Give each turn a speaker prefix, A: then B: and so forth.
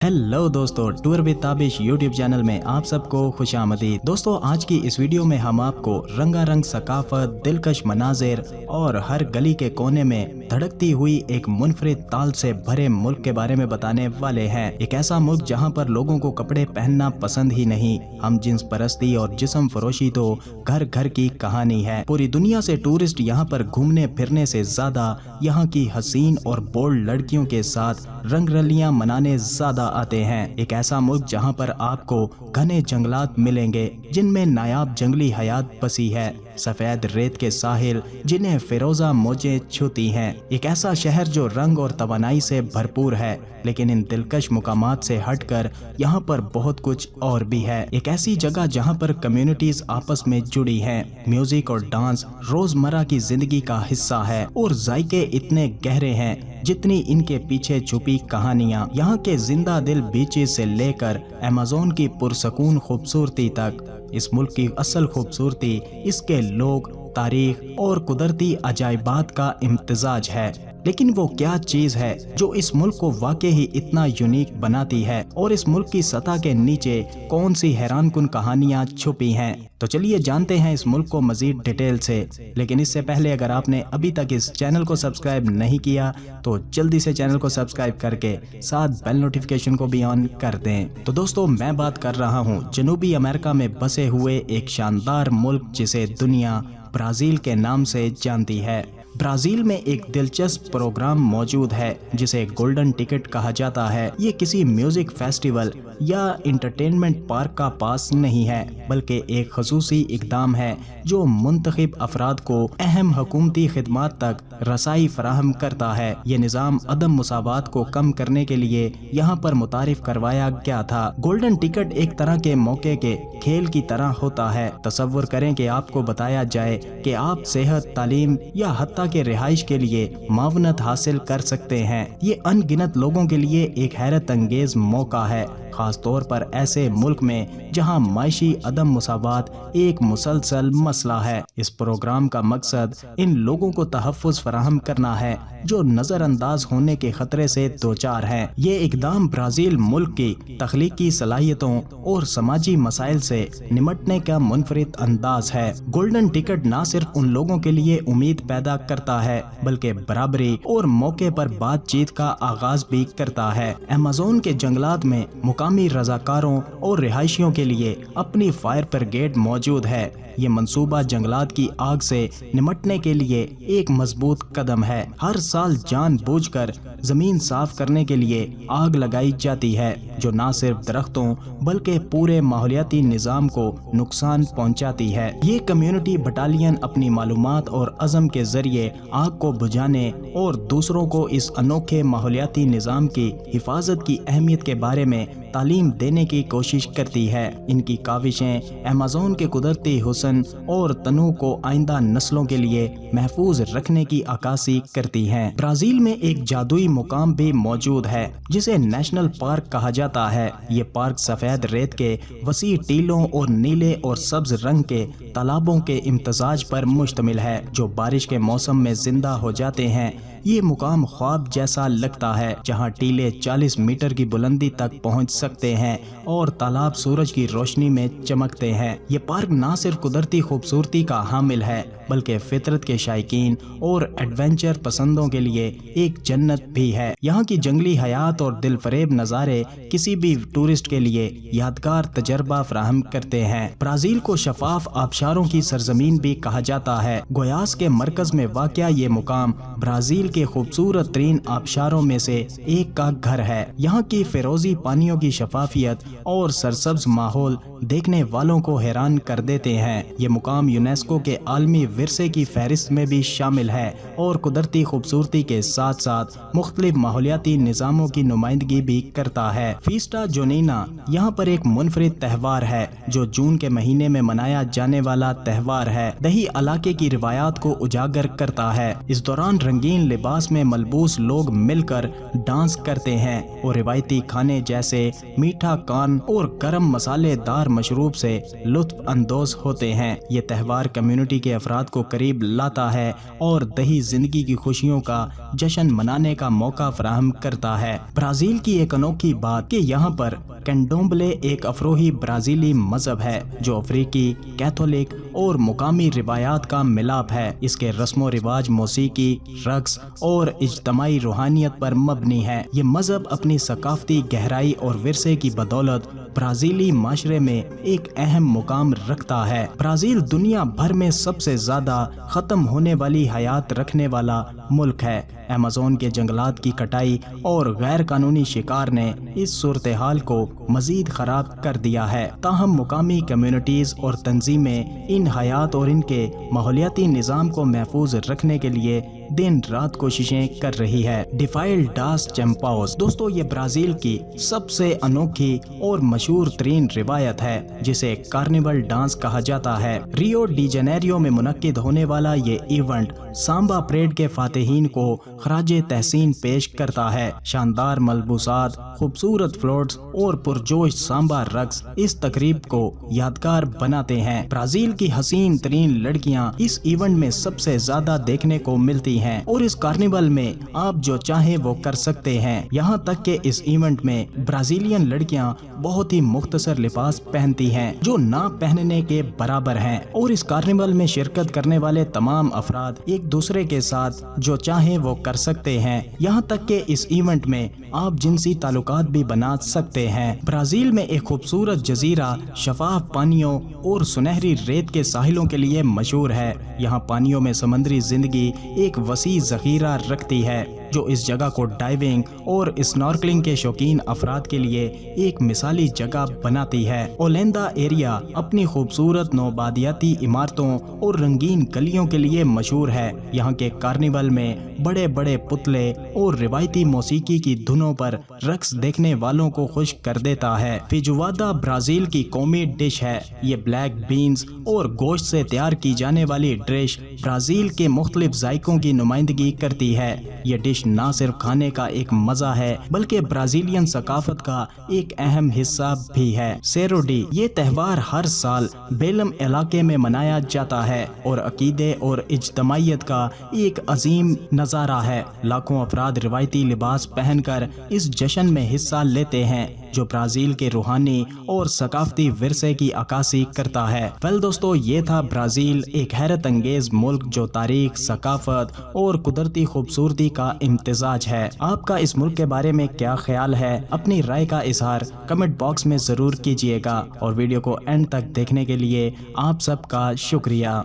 A: Hello दोस्तों, tour with Tabish YouTube channel में आप सबको खुशामदीद। दोस्तों, आज की इस वीडियो में हम आपको रंगारंग सकाफत, दिलकश मनाजिर और हर गली के कोने में धड़कती हुई एक मुनफरिद ताल से भरे मुल्क के बारे में बताने वाले हैं। एक ऐसा मुल्क जहां पर लोगों को कपड़े पहनना पसंद ही नहीं, हम जिन्स परस्ती और जिस्म फरोशी तो घर घर की कहानी है। पूरी दुनिया से टूरिस्ट यहां पर घूमने फिरने से ज्यादा यहां की हसीन और बोल्ड लड़कियों के साथ रंगरलियां मनाने ज्यादा आते हैं। एक ऐसा मुल्क जहां पर आपको घने जंगलात मिलेंगे जिनमें नायाब जंगली हयात बसी है, सफेद रेत के साहिल जिन्हें फिरोजा मौजें छूती हैं। एक ऐसा शहर जो रंग और तवानाई से भरपूर है, लेकिन इन दिलकश मुकामात से हटकर यहाँ पर बहुत कुछ और भी है। एक ऐसी जगह जहाँ पर कम्युनिटीज आपस में जुड़ी हैं, म्यूजिक और डांस रोजमर्रा की जिंदगी का हिस्सा है और जायके इतने गहरे हैं जितनी इनके पीछे छुपी कहानियाँ। यहाँ के जिंदा दिल बीचेस से लेकर अमेज़न की पुरसकून खूबसूरती तक, इस मुल्क की असल खूबसूरती इसके लोग, तारीख और कुदरती अजायबात का इम्तिजाज है। लेकिन वो क्या चीज है जो इस मुल्क को वाकई ही इतना यूनिक बनाती है, और इस मुल्क की सतह के नीचे कौन सी हैरानकुन कहानियां छुपी हैं? तो चलिए जानते हैं इस मुल्क को मजीद डिटेल से। लेकिन इससे पहले अगर आपने अभी तक इस चैनल को सब्सक्राइब नहीं किया तो जल्दी से चैनल को सब्सक्राइब करके साथ बेल नोटिफिकेशन को भी ऑन कर दें। तो दोस्तों, मैं बात कर रहा हूँ जनूबी अमेरिका में बसे हुए एक शानदार मुल्क जिसे दुनिया ब्राजील के नाम से जानती है। ब्राजील में एक दिलचस्प प्रोग्राम मौजूद है जिसे गोल्डन टिकट कहा जाता है। ये किसी म्यूजिक फेस्टिवल या इंटरटेनमेंट पार्क का पास नहीं है, बल्कि एक खसूसी इक़दाम है जो मुंतखब अफराद को अहम हुकूमती खिदमात तक रसाई फराहम करता है। ये निज़ाम अदम मुसावात को कम करने के लिए यहाँ पर मुतारिफ करवाया गया था। गोल्डन टिकट एक तरह के मौके के खेल की तरह होता है। तसव्वुर करें कि आपको बताया जाए कि आप सेहत, तालीम या हत्ता के रिहाइश के लिए मावनत हासिल कर सकते हैं। ये अनगिनत लोगों के लिए एक हैरत अंगेज मौका है, खास तौर पर ऐसे मुल्क में जहां माशी अदम मुसावात एक मुसलसल मसला है। इस प्रोग्राम का मकसद इन लोगों को तहफ़्फ़ुज़ फराहम करना है जो नजरअंदाज होने के खतरे से दोचार हैं। ये इक़दाम ब्राजील मुल्क की तख्लीकी सलाहियतों और समाजी मसाइल से निमटने का मुनफरिद अंदाज है। गोल्डन टिकट न सिर्फ उन लोगों के लिए उम्मीद पैदा करता है, बल्कि बराबरी और मौके पर बातचीत का आगाज भी करता है। अमेज़न के जंगलात में मुकामी रजाकारों और रिहायशियों के लिए अपनी फायर ब्रिगेड मौजूद है। ये मंसूबा जंगलात की आग से निमटने के लिए एक मजबूत कदम है। हर साल जानबूझकर जमीन साफ करने के लिए आग लगाई जाती है जो न सिर्फ दरख्तों बल्कि पूरे माहौलियाती निज़ाम को नुकसान पहुंचाती है। ये कम्युनिटी बटालियन अपनी मालूमात और अज़म के जरिए आग को बुझाने और दूसरों को इस अनोखे माहौलियाती निज़ाम की हिफाजत की अहमियत के बारे में तालीम देने की कोशिश करती है। इनकी काविशें अमेज़न के कुदरती हुस्न और तनू को आइंदा नस्लों के लिए महफूज रखने की अक्कासी करती हैं। ब्राजील में एक जादुई मुकाम भी मौजूद है जिसे नेशनल पार्क कहा जाता है। ये पार्क सफेद रेत के वसी टीलों और नीले और सब्ज रंग के तालाबों के इम्तजाज पर मुश्तमिल है जो बारिश के मौसम में जिंदा हो जाते हैं। ये मुकाम ख्वाब जैसा लगता है जहाँ टीले 40 मीटर की बुलंदी तक पहुँच सकते हैं और तालाब सूरज की रोशनी में चमकते हैं। ये पार्क न सिर्फ कुदरती खूबसूरती का हामिल है, बल्कि फितरत के शायकीन और एडवेंचर पसंदों के लिए एक जन्नत भी है। यहाँ की जंगली हयात और दिलफरेब नज़ारे किसी भी टूरिस्ट के लिए यादगार तजर्बा फराहम करते हैं। ब्राजील को शफाफ आबशारों की सरजमीन भी कहा जाता है। गोयास के मरकज में वाक़या ये मुकाम ब्राजील के खूबसूरत तरीन आबशारों में से एक का घर है। यहाँ की फिरोजी पानियों की शफाफियत और सरसब्ज माहौल देखने वालों को हैरान कर देते हैं। ये मुकाम यूनेस्को के आलमी विरसे की फहरिस्त में भी शामिल है और कुदरती खूबसूरती के साथ साथ मुख्तलिफ माहौलियाती निज़ामों की नुमाइंदगी भी करता है। फीस्टा जोनीना यहाँ पर एक मुनफरिद त्यौहार है जो जून के महीने में मनाया जाने वाला त्यौहार है। दही इलाके की रिवायात को उजागर करता है। इस दौरान रंगीन لباس میں ملبوس لوگ مل کر ڈانس کرتے ہیں اور روایتی کھانے جیسے میٹھا کان اور گرم مسالے دار مشروب سے لطف اندوز ہوتے ہیں۔ یہ تہوار کمیونٹی کے افراد کو قریب لاتا ہے اور دیہی زندگی کی خوشیوں کا جشن منانے کا موقع فراہم کرتا ہے۔ برازیل کی ایک انوکھی بات کہ یہاں پر کینڈومبلے ایک افروہی برازیلی مذہب ہے جو افریقی، کیتھولک اور مقامی روایات کا ملاپ ہے۔ اس کے رسم و رواج، موسیقی، رقص اور اجتماعی روحانیت پر مبنی ہے۔ یہ مذہب اپنی ثقافتی گہرائی اور ورثے کی بدولت برازیلی معاشرے میں ایک اہم مقام رکھتا ہے۔ برازیل دنیا بھر میں سب سے زیادہ ختم ہونے والی حیات رکھنے والا ملک ہے۔ ایمیزون کے جنگلات کی کٹائی اور غیر قانونی شکار نے اس صورتحال کو مزید خراب کر دیا ہے، تاہم مقامی کمیونٹیز اور تنظیمیں ان حیات اور ان کے ماحولیاتی نظام کو محفوظ رکھنے کے لیے دن رات کوششیں کر رہی ہے۔ ڈیفائل ڈاس چیمپاؤس دوستو یہ برازیل کی سب سے انوکھی اور مشہور ترین روایت ہے جسے کارنیول ڈانس کہا جاتا ہے۔ ریو ڈی جنیریو میں منعقد ہونے والا یہ ایونٹ سامبا پریڈ کے فاتحین کو خراج تحسین پیش کرتا ہے۔ شاندار ملبوسات، خوبصورت فلوٹس اور پرجوش سامبا رقص اس تقریب کو یادگار بناتے ہیں۔ برازیل کی حسین ترین لڑکیاں اس ایونٹ میں سب سے زیادہ دیکھنے کو ملتی ہیں اور اس کارنیول میں آپ جو چاہیں وہ کر سکتے ہیں۔ یہاں تک کہ اس ایونٹ میں برازیلین لڑکیاں بہت ہی مختصر لباس پہنتی ہیں جو نہ پہننے کے برابر ہیں، اور اس کارنیول میں شرکت کرنے والے تمام افراد ایک دوسرے کے ساتھ جو چاہیں وہ کر سکتے ہیں۔ یہاں تک کہ اس ایونٹ میں آپ جنسی تعلقات بھی بنا سکتے ہیں۔ برازیل میں ایک خوبصورت جزیرہ شفاف پانیوں اور سنہری ریت کے ساحلوں کے لیے مشہور ہے۔ یہاں پانیوں میں سمندری زندگی ایک وسیع ذخیرہ رکھتی ہے جو اس جگہ کو ڈائیونگ اور اسنارکلنگ کے شوقین افراد کے لیے ایک مثالی جگہ بناتی ہے۔ اولیندا ایریا اپنی خوبصورت نوآبادیاتی عمارتوں اور رنگین گلیوں کے لیے مشہور ہے۔ یہاں کے کارنیول میں بڑے بڑے پتلے اور روایتی موسیقی کی دھنوں پر رقص دیکھنے والوں کو خوش کر دیتا ہے۔ فیجوادا برازیل کی قومی ڈش ہے۔ یہ بلیک بینز اور گوشت سے تیار کی جانے والی ڈش برازیل کے مختلف ذائقوں کی نمائندگی کرتی ہے۔ یہ ڈش نہ صرف کھانے کا ایک مزہ ہے بلکہ برازیلین ثقافت کا ایک اہم حصہ بھی ہے۔ سیرو ڈی یہ تہوار ہر سال بیلم علاقے میں منایا جاتا ہے اور عقیدے اور اجتماعیت کا ایک عظیم نظارہ ہے۔ لاکھوں افراد روایتی لباس پہن کر اس جشن میں حصہ لیتے ہیں جو برازیل کے روحانی اور ثقافتی ورثے کی عکاسی کرتا ہے۔ دوستو یہ تھا برازیل، ایک حیرت انگیز ملک جو تاریخ، ثقافت اور قدرتی خوبصورتی کا امتزاج ہے۔ آپ کا اس ملک کے بارے میں کیا خیال ہے؟ اپنی رائے کا اظہار کمنٹ باکس میں ضرور کیجیے گا اور ویڈیو کو اینڈ تک دیکھنے کے لیے آپ سب کا شکریہ۔